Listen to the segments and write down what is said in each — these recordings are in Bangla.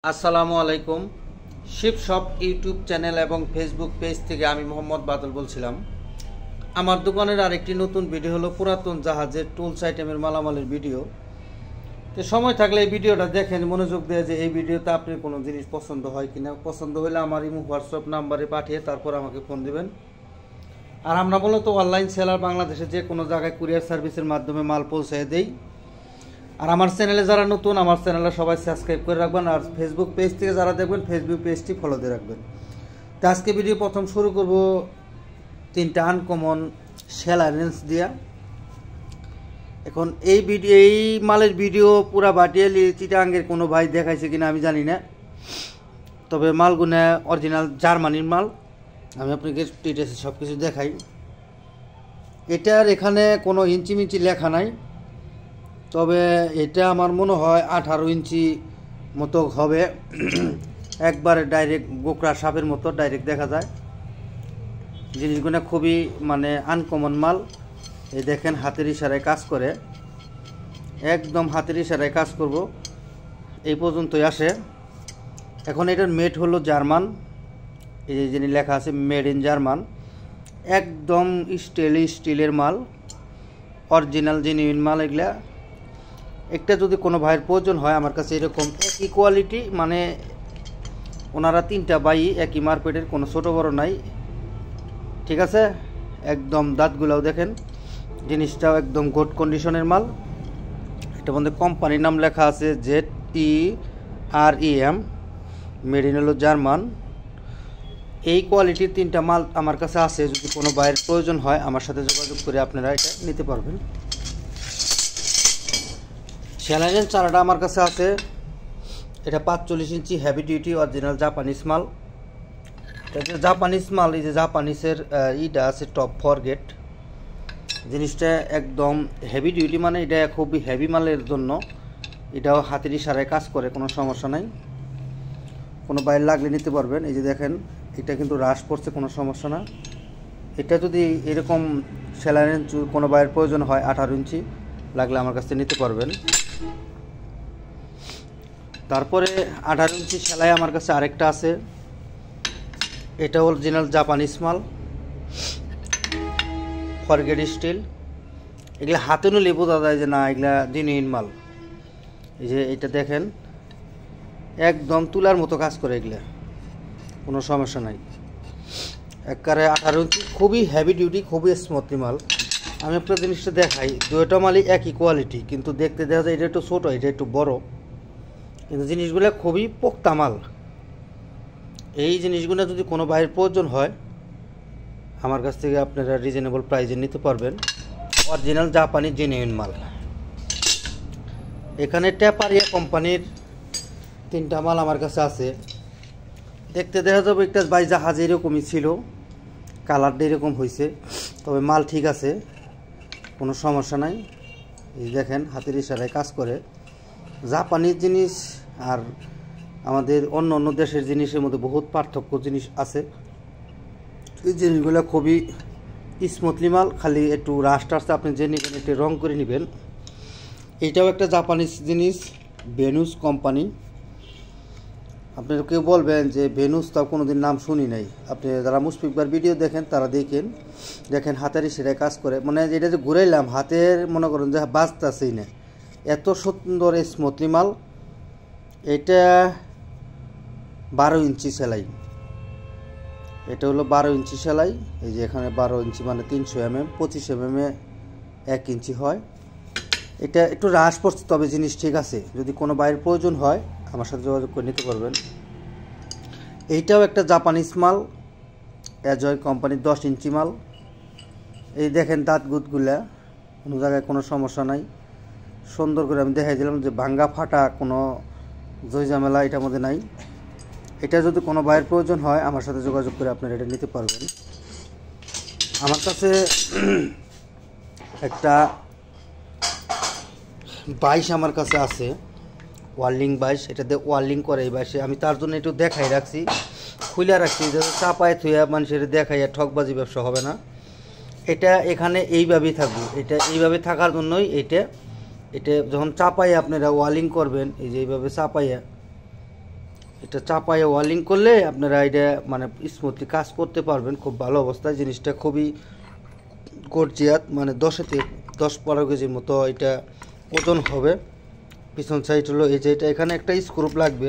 আসসালামু আলাইকুম। শিপ শপ ইউটিউব চ্যানেল এবং ফেসবুক পেজ থেকে আমি মোহাম্মদ বাদল বলছিলাম। আমার দোকানের আরেকটি নতুন ভিডিও হলো পুরাতন জাহাজের টুলস আইটেমের মালামালের ভিডিও। তো সময় থাকলে এই ভিডিওটা দেখেন, মনোযোগ দিয়ে যে এই ভিডিওতে আপনার কোনো জিনিস পছন্দ হয় কিনা। পছন্দ হলে আমার ইমো হোয়াটসঅ্যাপ নাম্বারে পাঠিয়ে তারপর আমাকে ফোন দিবেন। আর আমরা মূলত অনলাইন সেলার, বাংলাদেশে যে কোনো জায়গায় কুরিয়ার সার্ভিসের মাধ্যমে মাল পৌঁছে দেই। আর আমার চ্যানেলে যারা নতুন, আমার চ্যানেলে সবাই সাবস্ক্রাইব করে রাখবেন। আর ফেসবুক পেজ থেকে যারা দেখবেন, ফেসবুক পেজটি ফলো দিয়ে রাখবেন। তো আজকে ভিডিও প্রথম শুরু করব তিনটা আনকমন সেলাই রেঞ্জ দিয়া। এখন এই মালের ভিডিও পুরা বাটিয়ালি চিটাঙ্গের কোনো ভাই দেখাইছে কিনা আমি জানি না, তবে মালগুনা অরিজিনাল জার্মানির মাল। আমি আপনাকে ডিটেলসে সব কিছু দেখাই। এটার এখানে কোনো ইঞ্চি মিঞ্চি লেখা নাই, তবে এটা আমার মনে হয় 18 ইঞ্চি মতো হবে। একবারে ডাইরেক্ট গোকরা সাপের মতো ডাইরেক্ট দেখা যায়। জিনিসগুলো খুবই আনকমন মাল। এই দেখেন হাতের ইশারায় কাজ করে, একদম হাতের ইশারায় কাজ করব, এই পর্যন্তই আসে। এখন এটার মেড হলো জার্মান। এই যে যিনি লেখা আছে মেড ইন জার্মান, একদম স্টিলের মাল, অরিজিনাল জেনুইন মাল এগুলা। একটা যদি কোনো ভাইয়ের প্রয়োজন হয় আমার কাছে, এরকম একই কোয়ালিটি, ওনারা তিনটা বাই একই মার্কেটের, কোনো ছোট বড় নাই, ঠিক আছে। একদম দাঁতগুলাও দেখেন, জিনিসটাও একদম গুড কন্ডিশনের মাল। এটা মধ্যে কোম্পানির নাম লেখা আছে ZEREM, মেড ইন হলো জার্মান। এই কোয়ালিটির তিনটা মাল আমার কাছে আছে। যদি কোনো ভাইয়ের প্রয়োজন হয় আমার সাথে যোগাযোগ করে আপনারা এটা নিতে পারবেন। সেলাই রেঞ্জ চারাটা আমার কাছে আছে। এটা 45 ইঞ্চি হেভি ডিউটি অরিজিনাল জাপানিজ মাল। এটা জাপানিজ মাল, এই যে জাপানিজের ইটা আছে টপ ফরগেট। জিনিসটা একদম হেভি ডিউটি, এটা খুবই হেভি মালের জন্য। এটাও হাতের ইশারায় কাজ করে, কোনো সমস্যা নাই। কোনো বাইরে লাগলে নিতে পারবেন। এই যে দেখেন, এটা কিন্তু রাশ পড়ছে, কোনো সমস্যা না। এটা যদি এরকম সেলাই রেঞ্জ কোনো বাইরের প্রয়োজন হয় 18 ইঞ্চি লাগলে আমার কাছে নিতে পারবেন। তারপরে 18 ইঞ্চি সেলাই আমার কাছে আরেকটা আছে। এটা অরিজিনাল জাপানিজ মাল, ফরগেট স্টিল। এগুলা হাতে নিলে বোঝা যায় যে না, এগুলা জেনুইন মাল। এই যে এটা দেখেন, একদম তুলার মতো কাজ করে, এগুলা কোনো সমস্যা নাই। একবারে 18 ইঞ্চি, খুবই হেভি ডিউটি, খুবই স্মুথলি মাল। আমি আপনার জিনিসটা দেখাই। দুটো মালই একই কোয়ালিটি, কিন্তু দেখতে দেখা যায় এটা একটু ছোটো, এটা একটু বড়, কিন্তু জিনিসগুলো খুবই পোক্তা মাল। এই জিনিসগুলো যদি কোনো ভাইয়ের প্রয়োজন হয় আমার কাছ থেকে আপনারা রিজনেবল প্রাইসে নিতে পারবেন। অরিজিনাল জাপানি জেনুইন মাল। এখানে ট্যাপারিয়া কোম্পানির তিনটা মাল আমার কাছে আছে। দেখতে দেখা যাবে একটা বাই জাহাজ এরকমই ছিল, কালারটা এরকম হয়েছে, তবে মাল ঠিক আছে, কোনো সমস্যা নাই। এই দেখেন হাতের ইশারায় কাজ করে। জাপানিজ জিনিস আর আমাদের অন্য অন্য দেশের জিনিসের মধ্যে বহুত পার্থক্য জিনিস আছে। এই জিনিসগুলো খুবই স্মুথলি মাল, খালি একটু রাস্ট আসতে আপনি যে নেবেন একটু রং করে নেবেন। এইটাও একটা জাপানিজ জিনিস, ভেনুস কোম্পানি। আপনারা কেউ বলবেন যে ভেনুস, তাও কোনোদিন নাম শুনি নাই। আপনি যারা মুশফিকবার ভিডিও দেখেন তারা দেখেন হাতের ইশারায় কাজ করে। এটা যে ঘুরাইলাম হাতের, মনে করেন যে বাজতেছেই না, এত সুন্দর স্মুথলি মাল। এটা 12 ইঞ্চি সেলাই। এটা হলো 12 ইঞ্চি সেলাই। এই যে এখানে 12 ইঞ্চি 300 mm, 25 mm 1 ইঞ্চি হয়। এটা একটু রাশ পড়ছে, তবে জিনিস ঠিক আছে। যদি কোনো বাইরের প্রয়োজন হয় আমার সাথে যোগাযোগ করে নিতে পারবেন। এইটাও একটা জাপানিজ মাল, অ্যাজয় কোম্পানির 10 ইঞ্চি মাল। এই দেখেন দাঁত গুতগুলা, কোনো জায়গায় কোনো সমস্যা নাই। সুন্দর করে আমি দেখাই দিলাম যে ভাঙ্গা ফাটা কোনো ঝামেলা এটার মধ্যে নাই। এটা যদি কোনো বাইরের প্রয়োজন হয় আমার সাথে যোগাযোগ করে আপনারা এটা নিতে পারবেন। আমার কাছে একটা 22 আমার কাছে আছে, ওয়ার্লিং 22। এটাতে ওয়ার্লিং করে এই 22। আমি তার জন্য একটু দেখাই রাখছি, খুলে রাখছি, যাতে চাপায় থুয়া মানুষের দেখাইয়া ঠকবাজি ব্যবসা হবে না। এটা এখানে এইভাবেই থাকবে। এটা এইভাবে থাকার জন্যই এটা যখন চাপাইয়া আপনারা ওয়ার্লিং করবেন, এই যে এইভাবে চাপাইয়া এটা চাপায়ে ওয়ালিং করলে আপনারা এটা মানে স্মুথলি কাজ করতে পারবেন খুব ভালো অবস্থায়। জিনিসটা খুবই গর্জিয়াত, মানে 10-12 কেজির মতো এটা ওজন হবে। পিছন সাইড হলো এই যে এটা, এখানে একটা স্ক্রুপ লাগবে,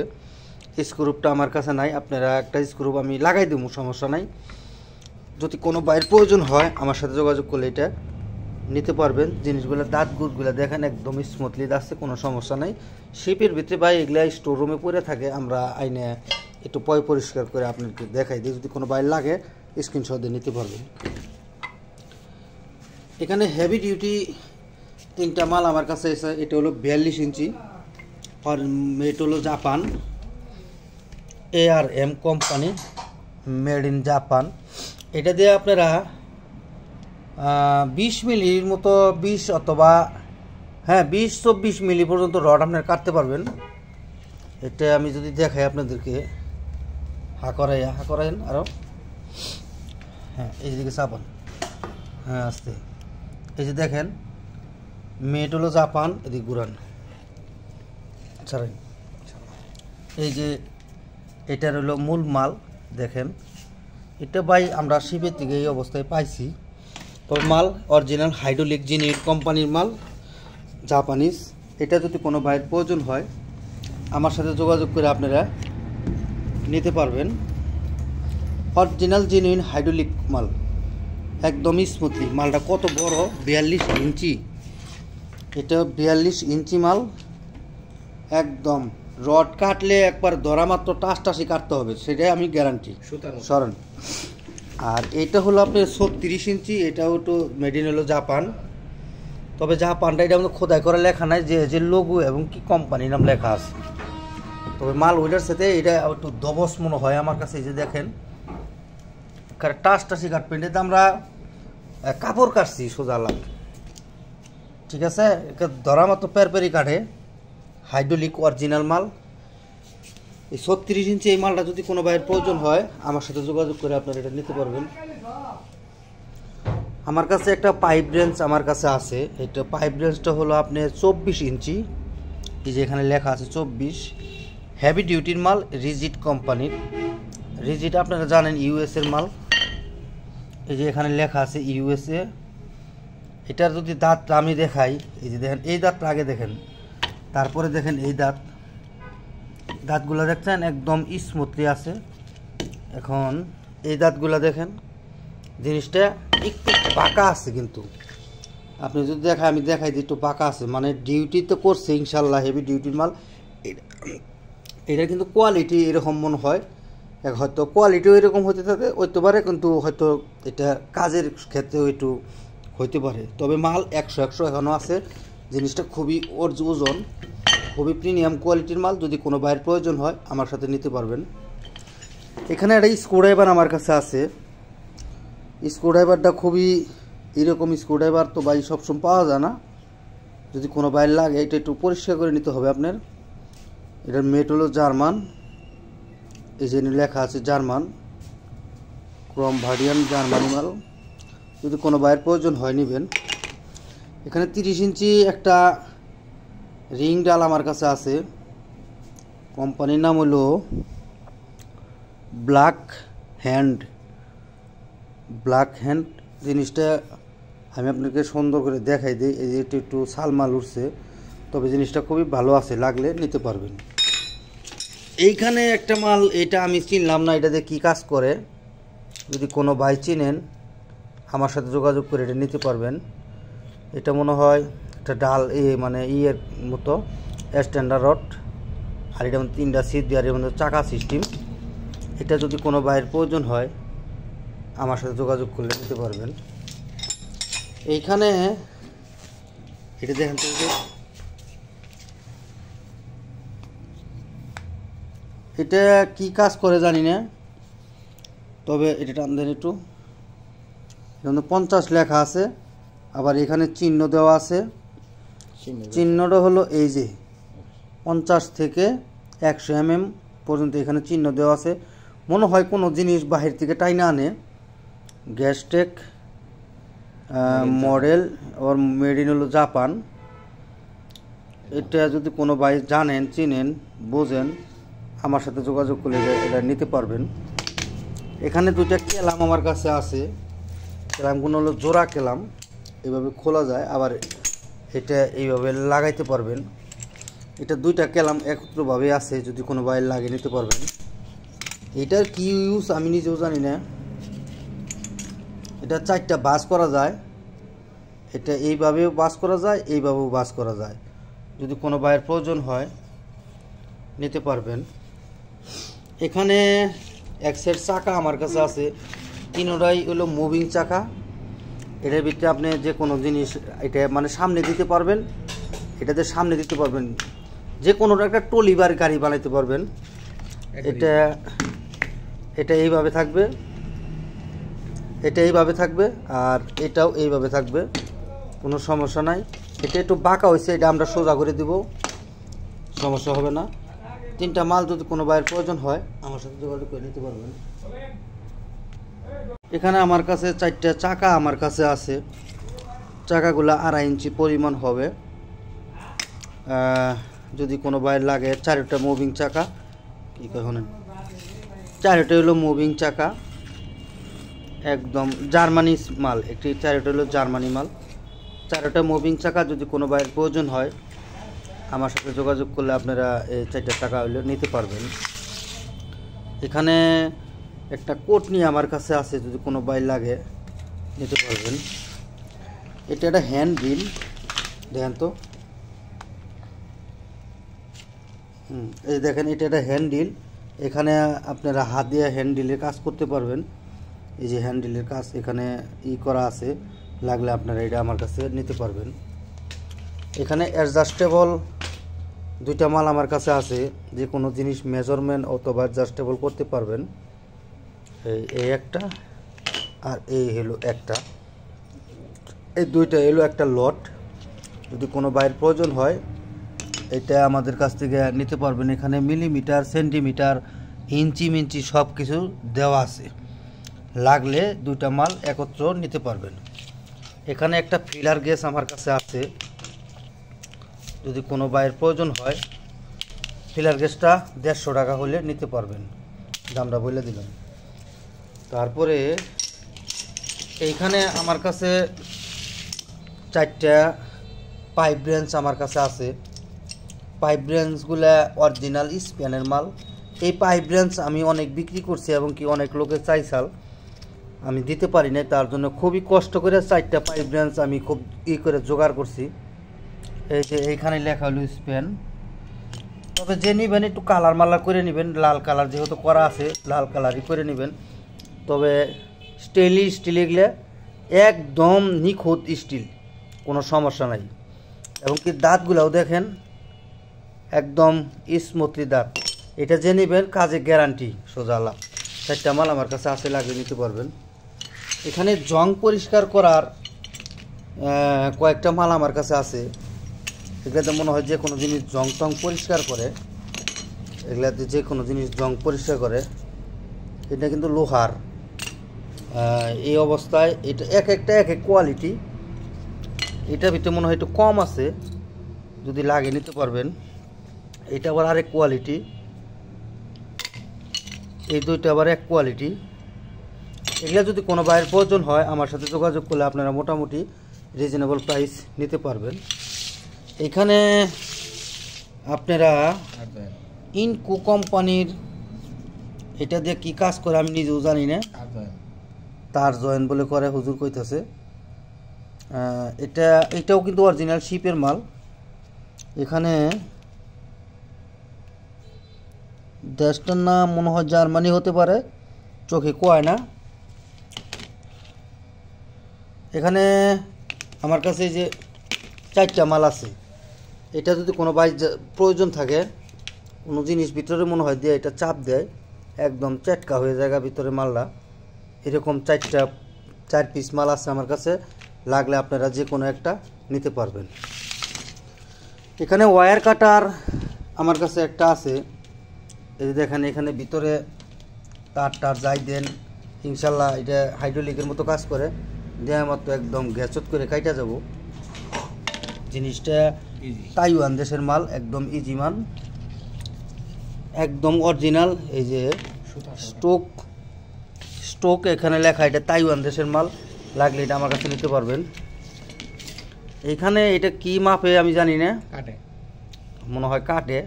স্ক্রুপটা আমার কাছে নাই, আপনারা একটা স্ক্রুপ আমি লাগাই দেবো, সমস্যা নাই। যদি কোনো বাইরের প্রয়োজন হয় আমার সাথে যোগাযোগ করলে এটা নিতে পারবেন। জিনিসগুলো দাঁত গুটগুলো দেখেন একদম স্মুথলি যাচ্ছে, কোনো সমস্যা নাই। শিপের ভিতরে ভাই এগুলা স্টোর রুমে পড়ে থাকে, আমরা আইনে একটু পরিষ্কার করে আপনাকে দেখাই দিই। যদি কোনো বাইরে লাগে স্ক্রিনশট দিয়ে নিতে পারবেন। এখানে হেভি ডিউটি 3টা মাল আমার কাছে এসে, এটা হলো 42 ইঞ্চি, আর এটা হলো Japan ARM company, made in Japan. এটা দিয়ে আপনারা 20 মিলির মতো, 20 অথবা 20-24 মিলি পর্যন্ত রড আপনারা কাটতে পারবেন। এটা আমি যদি দেখাই আপনাদেরকে, হা করাইন আরও, এই দিকে চাপান, আস্তে, এই যে দেখেন মেড হলো জাপান, এদিকে ঘুরান, ছাড়েন। এই যে এটার হলো মূল মাল দেখেন, এটা ভাই আমরা শিপের থেকে এই অবস্থায় পাইছি। তবে মাল অরিজিনাল হাইড্রোলিক জিনির কোম্পানির মাল, জাপানিজ। এটা যদি কোনো ভাইয়ের প্রয়োজন হয় আমার সাথে যোগাযোগ করে আপনারা নিতে পারবেন। অরিজিনাল জেনুইন হাইড্রোলিক মাল, একদমই স্মুথলি। মালটা কত বড়, 42 ইঞ্চি, এটা 42 ইঞ্চি মাল। একদম রড কাটলে একবার ধরা মাত্র টাসটাসি কাটতে হবে, সেটাই আমি গ্যারান্টি সরেন। আর এটা হলো আপনার 36 ইঞ্চি, এটাও একটু মেড ইন হলো জাপান। তবে জাপানটা এটা আমাদের খোদাই করে লেখা নাই যে লোগো এবং কি কোম্পানির নাম লেখা আছে। তবে মাল ওইটার সাথে এটা একটু দবস মনে হয় আমার কাছে। এই যে দেখেন টাসটাসি কাটবেন, এটাতে আমরা কাপড় কাটছি সোজা লাগ, ঠিক আছে। ধরা মাত্র পেরপেরি কাটে, হাইড্রোলিক অরিজিনাল মাল। এই 36 ইঞ্চি এই মালটা যদি কোনো ভাইয়ের প্রয়োজন হয় আমার সাথে যোগাযোগ করে আপনারা এটা নিতে পারবেন। আমার কাছে একটা পাইপ রেঞ্জ আমার কাছে আছে, এটা পাইপ রেঞ্জটা হলো আপনার 24 ইঞ্চি, এই যে এখানে লেখা আছে 24, হেভি ডিউটির মাল, রিজিট কোম্পানির। রিজিট আপনারা জানেন ইউএস এর মাল, এই যে এখানে লেখা আছে ইউএসএ। এটার যদি দাঁতটা আমি দেখাই, এই যে দেখেন এই দাঁতটা আগে দেখেন, তারপরে দেখেন এই দাঁতগুলো দেখছেন একদম স্মুথলি আছে। এখন এই দাঁতগুলো দেখেন, জিনিসটা একটু বাঁকা আছে, কিন্তু আপনি যদি দেখায় আমি দেখাই দিই একটু বাঁকা আছে, মানে ডিউটি তো করছে ইনশাল্লাহ, হেভি ডিউটির মাল। এটা কিন্তু কোয়ালিটি এরকম মনে হয়, হয়তো কোয়ালিটিও এরকম হতে হইতে পারে, কিন্তু হয়তো এটা কাজের ক্ষেত্রেও একটু হইতে পারে। তবে মাল 100 এখনও আছে, জিনিসটা খুবই ওজন, খুবই প্রিমিয়াম কোয়ালিটির মাল। যদি কোনো বাইরের প্রয়োজন হয় আমার সাথে নিতে পারবেন। এখানে একটা স্ক্রুড্রাইভার আমার কাছে আছে, স্ক্রুড্রাইভারটা খুবই এরকম স্ক্রুড্রাইভার তো ভাই সবসময় পাওয়া যায় না, যদি কোনো বাইরে লাগে এটা একটু পরিষ্কার করে নিতে হবে আপনার। এটার মেট হলো জার্মান, এই যে লেখা আছে জার্মান, ক্রোম ভার্ডিয়ান জার্মানি মাল। যদি কোনো বাইরের প্রয়োজন হয় নেবেন। এখানে 30 ইঞ্চি একটা রিং ডাল আমার কাছে আছে, কোম্পানির নাম হলো ব্ল্যাক হ্যান্ড। জিনিসটা আমি আপনাকে সুন্দর করে দেখাই দিই, এই যে একটু সালমাল উঠছে, তবে জিনিসটা খুবই ভালো আছে, লাগলে নিতে পারবেন। এইখানে একটা মাল, এটা আমি চিনলাম না, এটা দিয়ে কী কাজ করে। যদি কোনো ভাই চিনেন আমার সাথে যোগাযোগ করে এটা নিতে পারবেন। এটা মনে হয় একটা ডাল মানে ইয়ের মতো স্ট্যান্ডার্ড রড, আর এটা 3টা সিট দেওয়ার এর মধ্যে চাকা সিস্টেম। এটা যদি কোনো ভাইয়ের প্রয়োজন হয় আমার সাথে যোগাযোগ করলে নিতে পারবেন। এইখানে এটা দেখেন তো, এটা কি কাজ করে জানি না, তবে এটা টান দেন একটু, 50 লেখা আছে, আবার এখানে চিহ্ন দেওয়া আছে। চিহ্নটা হলো এই যে 50 থেকে 100 mm পর্যন্ত এখানে চিহ্ন দেওয়া আছে। মনে হয় কোনো জিনিস বাহির থেকে টাইনা আনে। গ্যাসটেক মডেল, ওর মেড ইন হলো জাপান। এটা যদি কোনো ভাই জানেন, চিনেন, বোঝেন আমার সাথে যোগাযোগ করলে এটা নিতে পারবেন। এখানে দুইটা কেলাম আমার কাছে আছে, কেলামগুলো হলো জোড়া কেলাম, এইভাবে খোলা যায়, আবার এটা এইভাবে লাগাইতে পারবেন। এটা দুইটা কেলাম একত্রভাবে আছে, যদি কোনো বাইরে লাগিয়ে নিতে পারবেন। এটার কি ইউজ আমি নিজেও জানি না। এটা 4টা বাস করা যায়, এটা এইভাবেও বাস করা যায়, এইভাবেও বাস করা যায়, যদি কোনো বাইরের প্রয়োজন হয় নিতে পারবেন। এখানে এক সেট চাকা আমার কাছে আছে, তিনটাই হলো মুভিং চাকা। এটার ভিতরে আপনি যে কোনো জিনিস এটা মানে সামনে দিতে পারবেন, এটাতে সামনে দিতে পারবেন, যে কোনো একটা ট্রলি বা গাড়ি বানাইতে পারবেন। এটা এইভাবে থাকবে, এটা এইভাবে থাকবে, আর এটাও এইভাবে থাকবে, কোনো সমস্যা নাই। এটা একটু বাঁকা হয়েছে, এটা আমরা সোজা করে দিব, সমস্যা হবে না। 3টা মাল যদি কোনো বাইরের প্রয়োজন হয় আমার সাথে যোগাযোগ করে নিতে পারবেন। এখানে আমার কাছে 4টা চাকা আমার কাছে আছে, চাকাগুলো 2.5 ইঞ্চি পরিমাণ হবে। যদি কোনো বাইরে লাগে, 4টা মুভিং চাকা, কী কখনো 4টা হলো মুভিং চাকা, একদম জার্মানি মাল, একটি 4টা হলো জার্মানি মাল। 4টা মুভিং চাকা যদি কোনো বাইরের প্রয়োজন হয় আমার সাথে যোগাযোগ করলে আপনারা এই 4টা চাকা হলে নিতে পারবেন। এখানে একটা কোটনি আমার কাছে আছে, যদি কোনো বাইর লাগে নিতে পারবেন। এটা একটা হ্যান্ড ড্রিল, দেখেন তো, এই দেখেন, এটা একটা হ্যান্ড ড্রিল। এখানে আপনারা হাত দিয়ে হ্যান্ড ড্রিলের কাজ করতে পারবেন। এই যে হ্যান্ড ড্রিলের কাজ এখানে করা আছে, লাগলে আপনারা এটা আমার কাছে নিতে পারবেন। এখানে অ্যাডজাস্টেবল 2টা মাল আমার কাছে আছে, যে কোনো জিনিস মেজারমেন্ট অথবা অ্যাডজাস্টেবল করতে পারবেন। এই একটা আর এই হলো একটা, এই 2টা হলো একটা লট। যদি কোনো বাইরের প্রয়োজন হয় এটা আমাদের কাছ থেকে নিতে পারবেন। এখানে মিলিমিটার, সেন্টিমিটার, ইঞ্চি মিঞ্চি সব কিছু দেওয়া আছে, লাগলে 2টা মাল একত্র নিতে পারবেন। এখানে একটা ফিলার গ্যাস আমার কাছে আছে, যদি কোনো বাইরের প্রয়োজন হয় ফিলার গ্যাসটা 150 টাকা হলে নিতে পারবেন, দামটা বলে দিলাম। তারপরে এইখানে আমার কাছে 4টা পাইপ ব্রেঞ্চ আমার কাছে আছে। পাইপ ব্রেঞ্চগুলা অরিজিনাল স্পেনের মাল। এই পাইপ ব্রেঞ্চ আমি অনেক বিক্রি করছি এবং কি অনেক লোকে চাইছাল, আমি দিতে পারি না, তার জন্য খুবই কষ্ট করে 4টা পাইপ ব্রেঞ্চ আমি খুব করে জোগাড় করছি। এই যে এইখানে লেখা হলো স্পেন। তবে যে নেবেন একটু কালার মালার করে নেবেন, লাল কালার যেহেতু করা আছে লাল কালারই করে নেবেন। তবে স্টিল এগুলো একদম নিখুঁত স্টিল, কোনো সমস্যা নাই। এবং কি দাঁতগুলোও দেখেন একদম স্মুথলি দাঁত। এটা যে নেবেন কাজে গ্যারান্টি সোজা লাভ। 4টা মাল আমার কাছে আছে, লাগিয়ে নিতে পারবেন। এখানে জং পরিষ্কার করার কয়েকটা মাল আমার কাছে আছে। এগুলাতে মনে হয় যে কোনো জিনিস জং টং পরিষ্কার করে, এগুলাতে যে কোনো জিনিস জং পরিষ্কার করে। এটা কিন্তু লোহার, এই অবস্থায় এটা এক এক কোয়ালিটি। এটার ভিতরে মনে হয় একটু কম আছে, যদি লাগে নিতে পারবেন। এটা আবার আরেক কোয়ালিটি, এই 2টা আবার এক কোয়ালিটি। এগুলা যদি কোনো বাইরের প্রয়োজন হয় আমার সাথে যোগাযোগ করলে আপনারা মোটামুটি রিজনেবল প্রাইস নিতে পারবেন। এখানে আপনারা ইনকো কোম্পানির, এটা দিয়ে কী কাজ করে আমি নিজেও জানি না, তার জয়েন বলে করে হুজুর কইতাছে। এটাও কিন্তু অরিজিনাল শিপের মাল। এখানে দেশটার নাম মনে হয় জার্মানি হতে পারে, চোখে কয় না। এখানে আমার কাছে যে 4টা মাল আছে, এটা যদি কোনো বাইর প্রয়োজন থাকে, কোনো জিনিস ভিতরে মনে হয় দিয়ে এটা চাপ দেয়, একদম চেটকা হয়ে যায় ভিতরে মালটা। এরকম 4 পিস মাল আছে আমার কাছে, লাগলে আপনারা যে কোনো একটা নিতে পারবেন। এখানে ওয়্যার কাটার আমার কাছে একটা আছে, এই যে দেখেন এখানে ভিতরে তার যাই দেন, ইনশাল্লাহ এটা হাইড্রোলিকের মতো কাজ করে, দেওয়ার মতো একদম গ্যাচত করে কাইটা যাব। জিনিসটা তাইওয়ান দেশের মাল, একদম ইজি মাল। একদম অরিজিনাল। এই যে স্টোক এখানে লেখা, এটা তাইওয়ান দেশের মাল, লাগলে এটা আমার কাছে নিতে পারবেন। এখানে এটা কি মাপে আমি জানি না, কাটে মনে হয়, কাটে।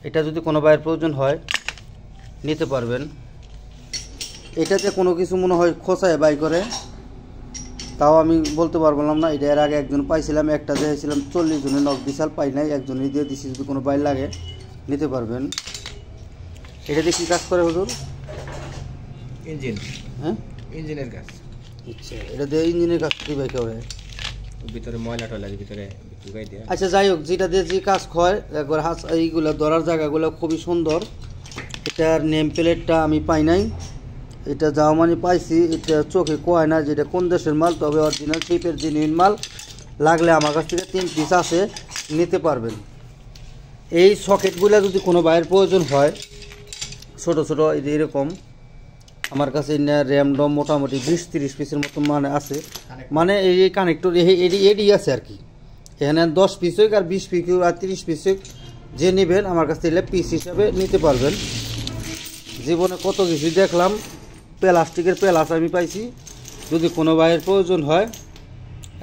এটা যদি কোনো বাইয়ের প্রয়োজন হয় নিতে পারবেন। এটাতে কোনো কিছু মনে হয় খোঁচায় বাই করে, তাও আমি বলতে পারলাম না। এটা এর আগে একজন পাইছিলাম, একটা দিয়েছিলাম 40 জনের নক বিশাল পাই নাই, একজনই দিয়ে দিচ্ছি। যদি কোনো বাইর লাগে নিতে পারবেন। এটা দিয়ে কী কাজ করে হুজুর? ইঞ্জিন। হ্যাঁ, ইঞ্জিনের কাজ। আচ্ছা, এটা দিয়ে ইঞ্জিনের কাজ কী বাই করে? ভিতরে ময়লা টয়লা ভিতরে ঢুকাই দিয়ে। আচ্ছা, যাই হোক, যেটা দিয়ে যে কাজ হয় একবার এইগুলো ধরার জায়গাগুলো খুবই সুন্দর। এটার নেম প্লেটটা আমি পাই নাই, এটা জার্মানি পাইছি। এটা চোখে কোয় না যেটা কোন দেশের মাল, তবে অরিজিনাল শিপের জেনুইন মাল। লাগলে আমার কাছ থেকে 3 পিস আছে, নিতে পারবেন। এই সকেটগুলো যদি কোনো বাইরের প্রয়োজন হয়, ছোটো ছোটো এই যে এরকম, আমার কাছে র্যামডম মোটামুটি 20-30 পিসের মতো মানে আছে। মানে এই কানেক্টর এডি আছে আর কি। এখানে 10 পিস হোক আর 20 পিস হোক আর 30 পিস হোক, যে নেবেন আমার কাছ থেকে পিস হিসাবে নিতে পারবেন। জীবনে কত কিছু দেখলাম, প্লাস্টিকের প্লাস আমি পাইছি। যদি কোনো বাইরের প্রয়োজন হয়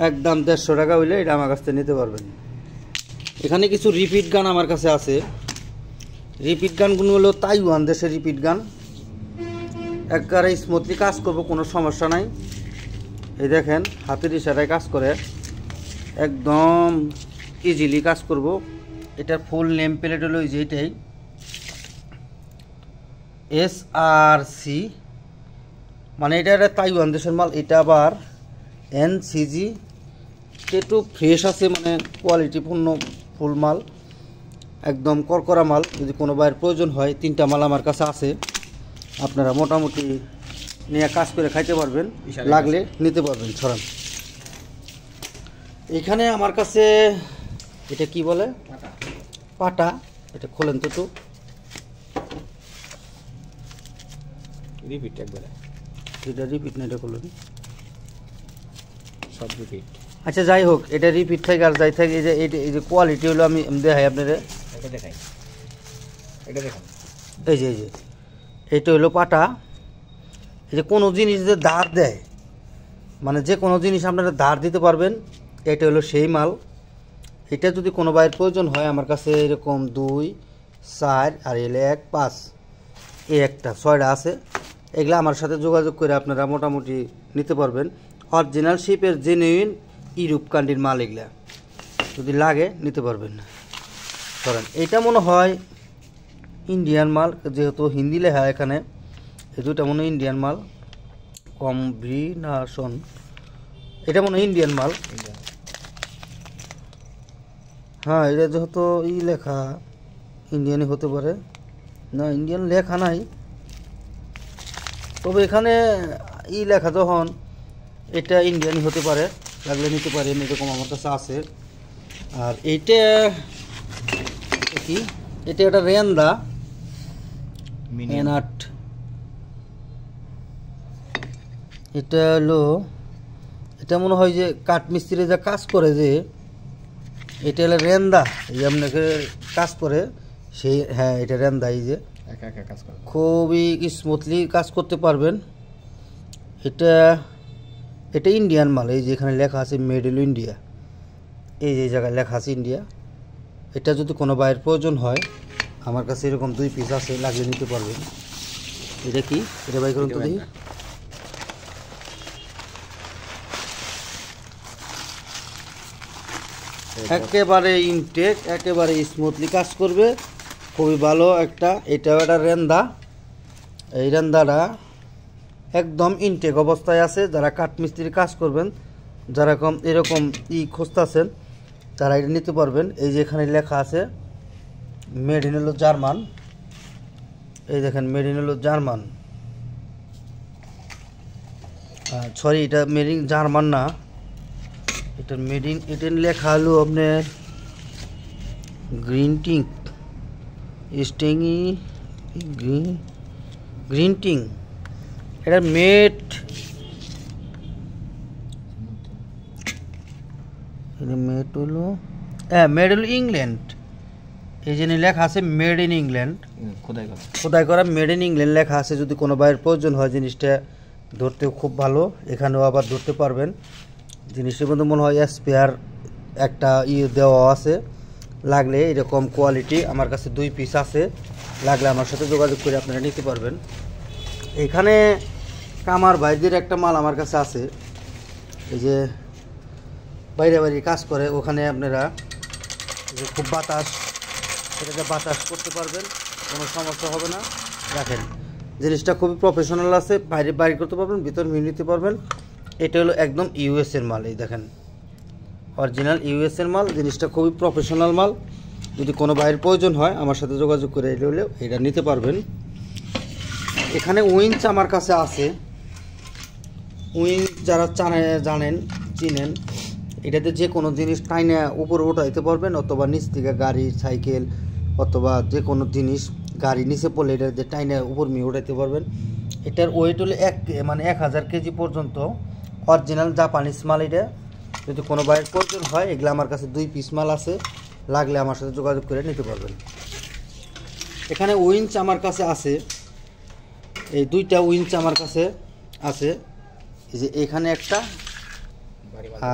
একদম 150 টাকা হইলে এটা আমার কাছ থেকে নিতে পারবেন। এখানে কিছু রিপিট গান আমার কাছে আছে। রিপিট গানগুলো হলো তাইওয়ান দেশের রিপিট গান। একবারে স্মুথলি কাজ করবো, কোনো সমস্যা নাই। এই দেখেন, হাতের ইশারায় কাজ করে, একদম ইজিলি কাজ করব। এটার ফুল নেম প্লেট হলো যে এটাই SRC, মানে এটা একটা তাইওয়ান দেশের মাল। এটা আবার NCG, একটু ফ্রেশ আছে, মানে কোয়ালিটিপূর্ণ ফুল মাল, একদম করকরা মাল। যদি কোনো বাইরের প্রয়োজন হয় 3টা মাল আমার কাছে আছে, আপনারা মোটামুটি নিয়ে কাজ করে খাইতে পারবেন, লাগলে নিতে পারবেন। ছড়ান, এখানে আমার কাছে এটা কি বলে, পাটা। এটা খোলেন তো একটু। রিপিট একবারে, এটা রিপিট না, এটা খোলেন, সব রিপিট। আচ্ছা, যাই হোক, এটা রিপিট থাকে আর যাই থাকে। এই যে কোয়ালিটি হলো, আমি দেখাই আপনাদের, এটা দেখাই, এটা দেখান। এই যে এইটা হলো পাটা। এই যে কোনো জিনিস যে ধার দেয়, মানে যে কোনো জিনিস আপনারা ধার দিতে পারবেন, এটা হলো সেই মাল। এটা যদি কোনো বাইরের প্রয়োজন হয় আমার কাছে এরকম 2, 4 আর এলে 1, 5, এই একটা 6টা আছে। এগুলা আমার সাথে যোগাযোগ করে আপনারা মোটামুটি নিতে পারবেন। অরিজিনাল শিপের জেনুইন ইউরোপ কান্ট্রির মাল, এগুলা যদি লাগে নিতে পারবেন। ধরেন এটা মনে হয় ইন্ডিয়ান মাল, যেহেতু হিন্দি লেখা এখানে। এই দুইটা মনে হয় ইন্ডিয়ান মাল, কম্বিনেশন। এটা মনে হয় ইন্ডিয়ান মাল। হ্যাঁ, এটা যেহেতু লেখা, ইন্ডিয়ানই হতে পারে। না, ইন্ডিয়ান লেখা নাই, তবে এখানে লেখা যখন, এটা ইন্ডিয়ানই হতে পারে, লাগলে নিতে পারেন, এরকম আমার কাছে আছে। আর এইটা কি, এটা একটা রেন্দা মিনাট। এটা হলো, এটা মনে হয় যে কাঠমিস্ত্রি যা কাজ করে, যে এটা হলো রেন্দা, এই আপনাকে কাজ করে সেই। হ্যাঁ, এটা রেন্দা। এই যে একা একা কাজ করে, খুবই স্মুথলি কাজ করতে পারবেন। এটা ইন্ডিয়ান মাল। এই যে এখানে লেখা আছে মেড ইন ইন্ডিয়া, এই যে জায়গায় লেখা আছে ইন্ডিয়া। এটা যদি কোনো বাইরের প্রয়োজন হয় আমার কাছে এরকম 2 পিস আছে, লাগিয়ে নিতে পারবেন। এটা কি, এটা বাই করুন তো দেখি। একেবারে ইনটেক, একেবারে স্মুথলি কাজ করবে, খুবই ভালো একটা। এটাও একটা রেন্দা। এই রেন্দাটা একদম ইনটেক অবস্থায় আছে। যারা কাঠমিস্ত্রি কাজ করবেন, যারা এরকম খুঁজতেছেন, তারা এটা নিতে পারবেন। এই যে এখানে লেখা আছে মেড ইন হলো জার্মান। এই দেখেন, মেড ইন হলো জার্মান। সরি, এটা মেড ইন জার্মান না, এটা মেড ইন, এটা লেখা হলো আপনার গ্রিনটিং, স্টেঙ্গি গ্রিনটিং। এটা মেড, এটা মেড হলো, হ্যাঁ, মেড হলো ইংল্যান্ড। এই যে লেখা আছে মেড ইন ইংল্যান্ড, খোদাই করা মেড ইন ইংল্যান্ড লেখা আছে। যদি কোনো বাইরের প্রয়োজন হয় জিনিসটা ধরতেও খুব ভালো, এখানেও আবার ধরতে পারবেন। জিনিসটার মধ্যে মনে হয় স্পেয়ার একটা দেওয়া আছে, লাগলে এরকম কোয়ালিটি আমার কাছে 2 পিস আছে, লাগলে আমার সাথে যোগাযোগ করে আপনারা নিতে পারবেন। এখানে কামার বাইরের একটা মাল আমার কাছে আছে, এই যে বাইরে বাইরে কাজ করে, ওখানে আপনারা যে খুব বাতাস, সেটাতে বাতাস করতে পারবেন, কোনো সমস্যা হবে না। রাখেন, জিনিসটা খুবই প্রফেশনাল আছে, বাইরে বাইরে করতে পারবেন, ভিতর মিল নিতে পারবেন। এটা হলো একদম ইউএসের মাল, এই দেখেন অরিজিনাল ইউএসের মাল। জিনিসটা খুবই প্রফেশনাল মাল। যদি কোনো বাইরের প্রয়োজন হয় আমার সাথে যোগাযোগ করে এটা নিতে পারবেন। এখানে উইঞ্চ আমার কাছে আছে। উইঞ্চ যারা জানেন চিনেন, এটাতে যে কোনো জিনিস টাইনে উপরে উঠাইতে পারবেন, অথবা নিচ থেকে গাড়ি, সাইকেল অথবা যে কোনো জিনিস গাড়ি নিচে পড়লে এটা যে টাইনে উপর নিয়ে উঠাইতে পারবেন। এটার ওয়েট হলো 1000 কেজি পর্যন্ত, অরিজিনাল জাপানিজ মাল। এটা যদি কোনো বাইরের প্রয়োজন হয়, এগুলো আমার কাছে 2 পিস মাল আছে, লাগলে আমার সাথে যোগাযোগ করে নিতে পারবেন। এখানে উইঞ্চ আমার কাছে আছে, এই 2টা উইঞ্চ আমার কাছে আছে। এই যে এখানে একটা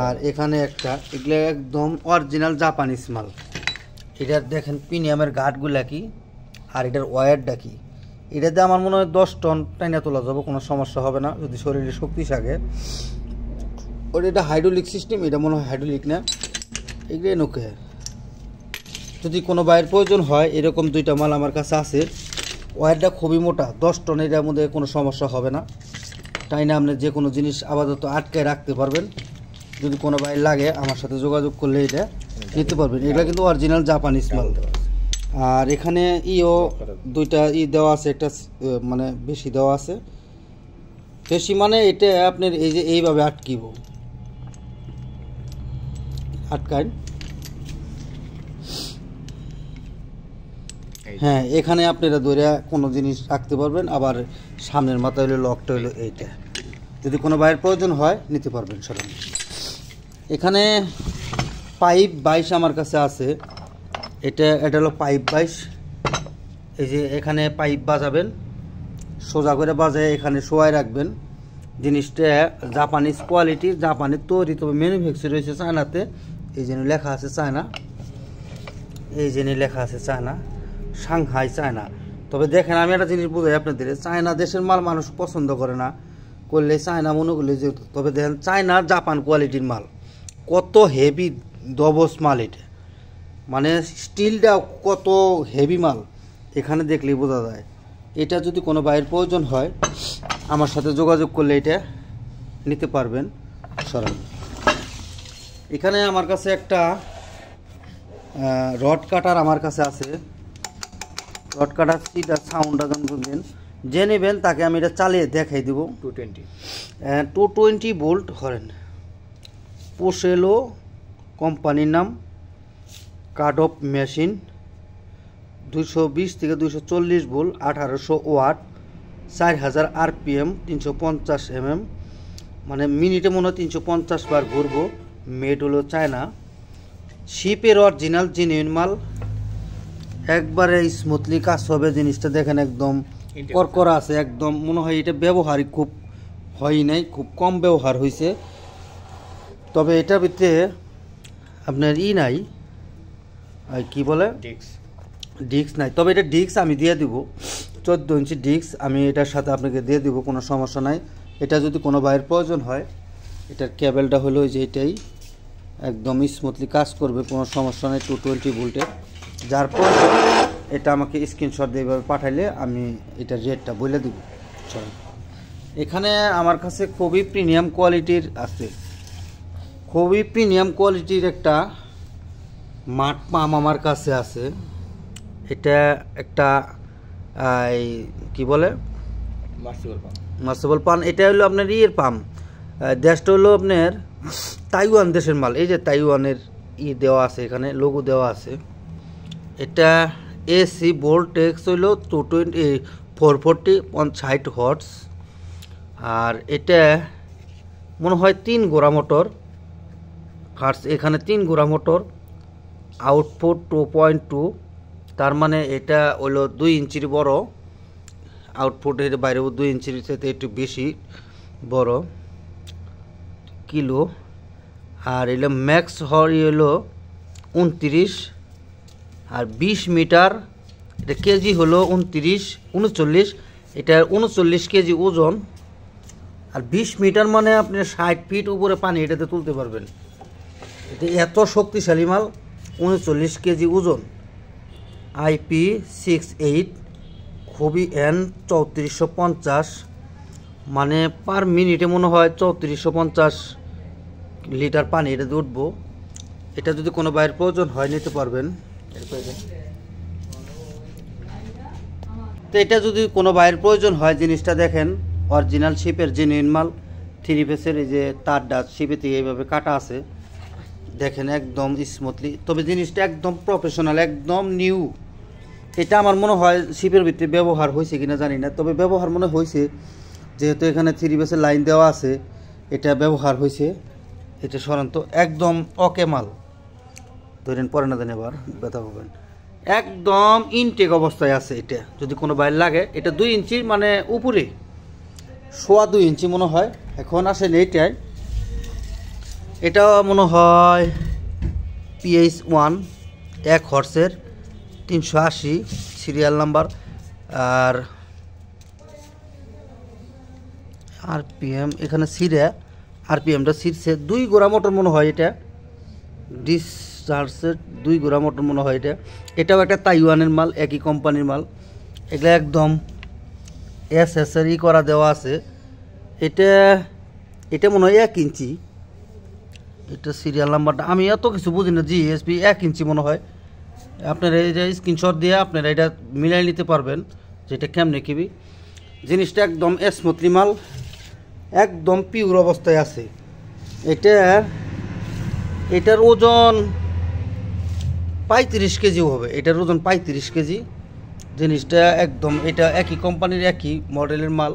আর এখানে একটা, এগুলো একদম অরিজিনাল জাপানিজ মাল। এটার দেখেন প্রিমিয়ামের গার্ডগুলা কি, আর এটার ওয়ারটা কি। এটাতে আমার মনে হয় 10 টন টাইনা তোলা যাবে, কোনো সমস্যা হবে না যদি শরীরে শক্তি থাকে। ওর এটা হাইড্রোলিক সিস্টেম, এটা মনে হয় হাইড্রোলিক না, এগুলো নোকে। যদি কোনো বাইরের প্রয়োজন হয়, এরকম 2টা মাল আমার কাছে আছে। ওয়ারটা খুবই মোটা, 10 টন, এটার মধ্যে কোনো সমস্যা হবে না। টাইনা আপনি যে কোনো জিনিস আপাতত আটকে রাখতে পারবেন। যদি কোনো বাইরে লাগে আমার সাথে যোগাযোগ করলে এটা নিতে পারবেন। এটা কিন্তু অরিজিনাল জাপানিজ মাল। আর এখানে 2টা দেওয়া আছে, একটা মানে বেশি দেওয়া আছে। বেশি মানে এটা আপনার এই যে এইভাবে আটকিব, আটকান। হ্যাঁ, এখানে আপনারা ধরে কোনো জিনিস রাখতে পারবেন। আবার সামনের মাথা হলো লকটা হলো এইটা, যদি কোনো বাইরের প্রয়োজন হয় নিতে পারবেন সরান। এখানে পাইপ 22 আমার কাছে আছে। এটা হলো পাইপ 22। এই যে এখানে পাইপ বাজাবেন, সোজা করে বাজায় এখানে শোয়াই রাখবেন। জিনিসটা জাপানিজ কোয়ালিটির, জাপানের তৈরি, তবে ম্যানুফ্যাকচার হয়েছে চায়নাতে। এই জন্য লেখা আছে চায়না, এই জন্য লেখা আছে চায়না, সাংহাই চায়না। তবে দেখেন, আমি একটা জিনিস বুঝাই আপনাদের, চায়না দেশের মাল মানুষ পছন্দ করে না, করলে চায়না মনে করলে যে। তবে দেখেন চায়না জাপান কোয়ালিটির মাল, কত হেভি দবস মাল এটা, মানে স্টিলটা কত হেভি মাল, এখানে দেখলেই বোঝা যায়। এটা যদি কোনো বাইরের প্রয়োজন হয় আমার সাথে যোগাযোগ করলে এটা নিতে পারবেন সরাসরি। এখানে আমার কাছে একটা রড কাটার আমার কাছে আছে। রড কাটার সিটা সাউন্ডটা শুনবেন, যে নেবেন তাকে আমি এটা চালিয়ে দেখাই দেবো। 220 ভোল্ট হরেন, পোশেলো কোম্পানির নাম, কাট অফ মেশিন, 220 থেকে 240 ভোল্ট, 1800 ওয়াট, 4000 RPM, 350 mm, মানে মিনিটে মনে হয় 350 বার ঘুরবো। মেড হলো চায়না, শিপের অরিজিনাল জেনুইন মাল, একবারে স্মুথলি কাজ হবে। জিনিসটা দেখেন একদম করকরা আছে, একদম মনে হয় এটা ব্যবহারই খুব হয় নাই, খুব কম ব্যবহার হয়েছে। তবে এটার ভিতরে আপনার নাই, কি বলে ডিস্ক নাই। তবে এটা ডিস্ক আমি দিয়ে দিব, 14 ইঞ্চি ডিস্ক আমি এটার সাথে আপনাকে দিয়ে দিব, কোনো সমস্যা নাই। এটা যদি কোনো বাইরের প্রয়োজন হয়, এটার কেবলটা হলো যে এটাই, একদম স্মুথলি কাজ করবে, কোনো সমস্যা নেই। 220 ভোল্টের, যার পর এটা আমাকে স্ক্রিনশট দিয়ে পাঠাইলে আমি এটার রেটটা বলে দিব। এখানে আমার কাছে খুবই প্রিমিয়াম কোয়ালিটির আছে, খুবই প্রিমিয়াম কোয়ালিটির একটা মাঠ পাম্প আমার কাছে আছে। এটা একটা কি বলে মার্সেবল পাম্প। এটা হলো আপনার পাম্প, দেশটা হলো আপনার তাইওয়ান দেশের মাল। এই যে তাইওয়ানের দেওয়া আছে, এখানে লোগো দেওয়া আছে। এটা এসি ভোল্টেক্স হইলো 440 হর্টস। আর এটা মনে হয় 3 গোড়া মোটর হার্টস, এখানে 3 গোড়া মোটর, আউটপুট 2.2, তার মানে এটা হলো 2 ইঞ্চির বড়, আউটপুটের বাইরেও 2 ইঞ্চির সাথে একটু বেশি বড় কিলো। আর এলো ম্যাক্স হলো 29, আর 20 মিটার, এটা কেজি হলো 39, এটা 39 কেজি ওজন। আর 20 মিটার মানে আপনি 60 ফিট উপরে পানি এটাতে তুলতে পারবেন। এটা এত শক্তিশালী মাল, 39 কেজি ওজন, IP68, খুবই N 3450, মানে পার মিনিটে মনে হয় 3450 লিটার পানি এটাতে উঠবো। এটা যদি কোনো বাইরের প্রয়োজন হয় নিতে পারবেন। তো এটা যদি কোনো বাইরের প্রয়োজন হয়, জিনিসটা দেখেন অরিজিনাল শিপের জেনুইন মাল, 3 পিসের এই যে তারটা শিপে থেকে এইভাবে কাটা আছে দেখেন, একদম স্মুথলি। তবে জিনিসটা একদম প্রফেশনাল, একদম নিউ। এটা আমার মনে হয় শিপের ভিতরে ব্যবহার হয়েছে কিনা জানি না, তবে ব্যবহার মনে হয়েছে, যেহেতু এখানে 3 পিসের লাইন দেওয়া আছে, এটা ব্যবহার হয়েছে। এটা সরান্ত একদম ওকে মাল, ধরেন পরে না দেন এবার ব্যথা পাবেন, একদম ইনটেক অবস্থায় আছে। এটা যদি কোনো বাইরে লাগে, এটা 2 ইঞ্চি মানে উপরে 2.25 ইঞ্চি মনে হয়। এখন আসেন এইটাই, এটা মনে হয় PH1 1 হর্সের 380 সিরিয়াল নাম্বার। আর RPM এখানে সিরে, RPMটা সিরছে 2 গোড়া মোটর মনে হয়। এটা ডিসচার্জের 2 গোড়া মোটর মনে হয়। এটাও একটা তাইওয়ানের মাল, একই কোম্পানির মাল। এগুলো একদম SSRI করা দেওয়া আছে। এটা মনে হয় 1 ইঞ্চি। এটা সিরিয়াল নাম্বারটা আমি এত কিছু বুঝি না, GSP 1 ইঞ্চি মনে হয়। আপনারা এই যে স্ক্রিনশট দিয়ে আপনারা এটা মিলাই নিতে পারবেন যে এটা কেমনে কিবি। জিনিসটা একদম স্মুথলি মাল, একদম পিওর অবস্থায় আছে। এটার ওজন 35 কেজিও হবে। এটার ওজন 35 কেজি। জিনিসটা একদম, এটা একই কোম্পানির একই মডেলের মাল।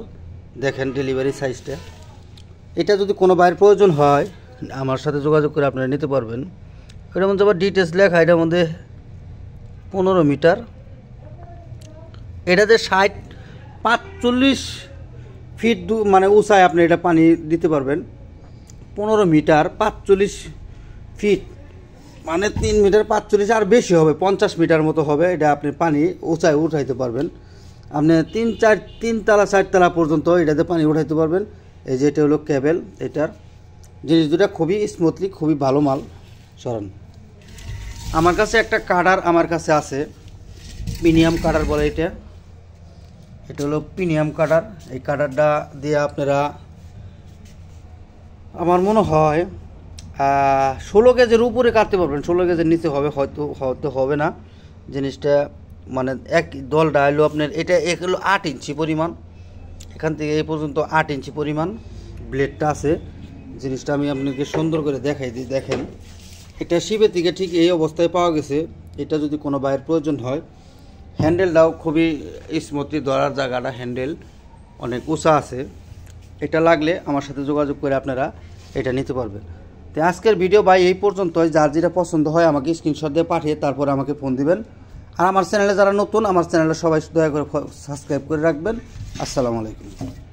দেখেন ডেলিভারি সাইজটা। এটা যদি কোনো বাইরের প্রয়োজন হয় আমার সাথে যোগাযোগ করে আপনারা নিতে পারবেন। এটার মধ্যে আবার ডিটেলস লেখা, এটার মধ্যে 15 মিটার, এটাতে 45 ফিট মানে উঁচায় আপনি এটা পানি দিতে পারবেন। 15 মিটার 45 ফিট মানে 3 মিটার 45, আর বেশি হবে 50 মিটার মতো হবে। এটা আপনি পানি উঁচায় উঠাইতে পারবেন। আপনি 3 তলা 4 তলা পর্যন্ত এটাতে পানি উঠাইতে পারবেন। এই যে এটা হলো কেবল। এটার জিনিস দুটা খুবই স্মুথলি, খুবই ভালো মাল। সরান, আমার কাছে একটা কাটার আমার কাছে আছে, প্রিমিয়াম কাটার বলে এটা। এটা হলো প্রিমিয়াম কাটার। এই কাটারটা দিয়ে আপনারা আমার মনে হয় 16 গেজের উপরে কাটতে পারবেন। 16 গেজের নিচে হয়তো হবে না। জিনিসটা মানে এক দলটা হলো আপনার, এটা হলো 8 ইঞ্চি পরিমাণ, এখান থেকে এই পর্যন্ত 8 ইঞ্চি পরিমাণ ব্লেডটা আছে। জিনিসটা আমি আপনাকে সুন্দর করে দেখাই দিই। দেখেন এটা শিপের থেকে ঠিক এই অবস্থায় পাওয়া গেছে। এটা যদি কোনো বাইরের প্রয়োজন হয়, হ্যান্ডেলটাও খুবই স্মুথলি ধরার জায়গাটা, হ্যান্ডেল অনেক উঁচা আছে। এটা লাগলে আমার সাথে যোগাযোগ করে আপনারা এটা নিতে পারবেন। তো আজকের ভিডিও ভাই এই পর্যন্তই। যার যেটা পছন্দ হয় আমাকে স্ক্রিনশট দিয়ে পাঠিয়ে তারপরে আমাকে ফোন দিবেন। আর আমার চ্যানেলে যারা নতুন, আমার চ্যানেলে সবাই দয়া করে সাবস্ক্রাইব করে রাখবেন। আসসালামু আলাইকুম।